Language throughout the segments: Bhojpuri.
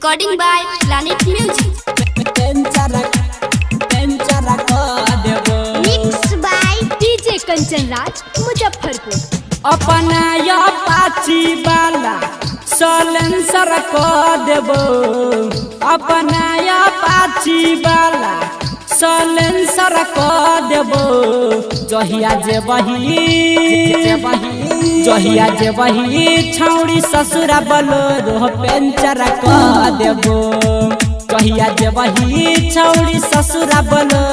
Recording by Planet Music. Mixed by DJ Kanchan Raj, Muzaffarpur. अपना या पाची वाला सलेंसर को देबो अपना या पाची वाला सलेंसर को देबो जहिया जे बही छौड़ी ससुरा बोलो पेंचर को देबो जहिया जे बही छौड़ी ससुरा बोलो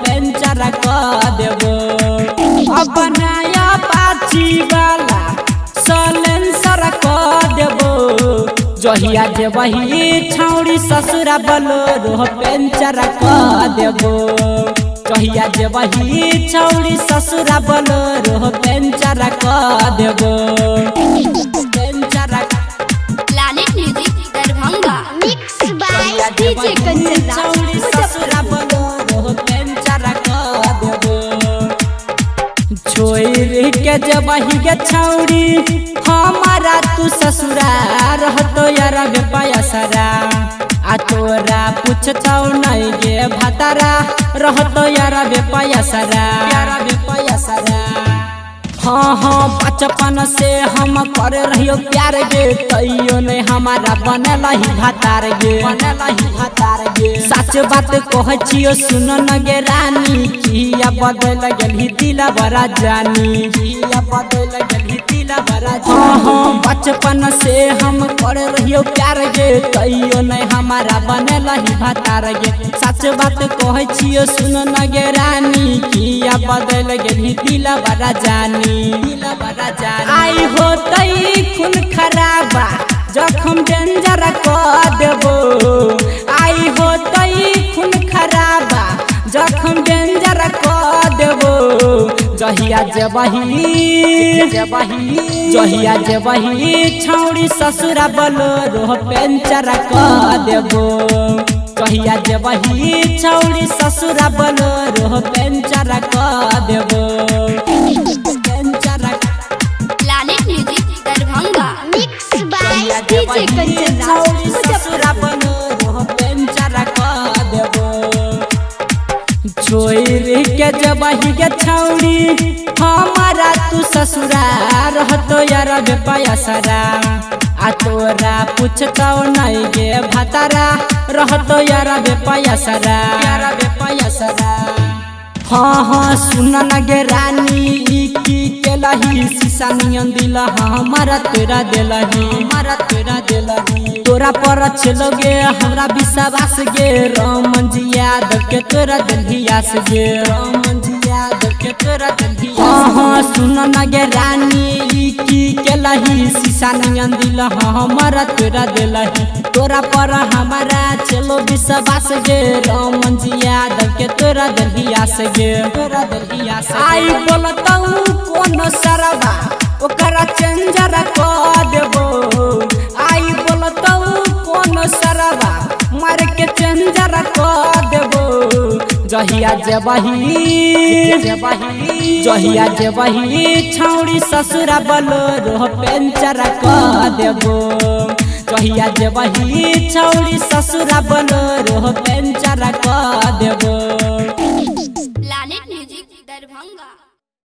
पेंचर को देबो अपना या पाची वाला सलेंसर को देबो जहिया जे बही छौड़ी ससुरा बोलो पेंचर को देबो जहिया जे बही छौड़ी ससुरा बोलो पेंचर को देबो puncture Planet Music, Darbhanga. Mixed by DJ Kanchan Raj, Muzaffarpur. छोड़ के जबही के छौड़ी हमारा तू ससुरा रहतो यार पायसरा आ तोरा पूछतो नहीं गे भतारा रहतो यार पायसरा हाँ हाँ बचपन से हम कर रहियो प्यार गे तैयो नहीं हमारा बनल ही भातार गे सच बात कह छियो सुन न गे रानी किया बदल गेली दिल बड़ा जानी हाँ हाँ बचपन से हम कर रहियो प्यार गे तैयो नहीं हमारा बनल ही भातार गे सच बात कह छियो सुन न गे रानी किया बदल गेली दिल बड़ा जानी आई होतई खून खराबा जखम डेंजर को देबो आई होतई खून खराबा जखम डेंजर को देबो जहिया जे बही छौड़ी ससुरा बोलो पेंचर को देबो जहिया जे बही छौड़ी ससुरा बोलो पेंचर को देबो Planet Music, Darbhanga. Mixed by DJ Kanchan Raj, Muzaffarpur. छोड़ के जबही के छौड़ी हमारा तू ससुरा रहतो यार पायसरा आ तोरा पूछतो नहीं गे भतारा रहतो यार पायसरा हाँ हाँ सुन न गे रानी की केलही शीशा नियन दिल हमारा तेरा दिलही तोरा पर चलो गे हमरा विश्वास गे रमन जी यादव के तोरा दिलियास गे हाँ हाँ सुन न गे रानी की केलही शीशा नियन दिल हमारा तेरा दिलही तोरा पर हमारा चलो विश्वास गे रमन जी यादव के तोरा दिलियास गे आई बोलतऊ कौन सरवा ओकरा चेंजर को देबो आई बोलतऊ कौन सरवा मार के चेंजर को देबो जहिया जे बही छौड़ी ससुरा बोलो पेंचर को देबो जहिया जे बही छौड़ी ससुरा बोलो पेंचर को देबो Planet Music, Darbhanga.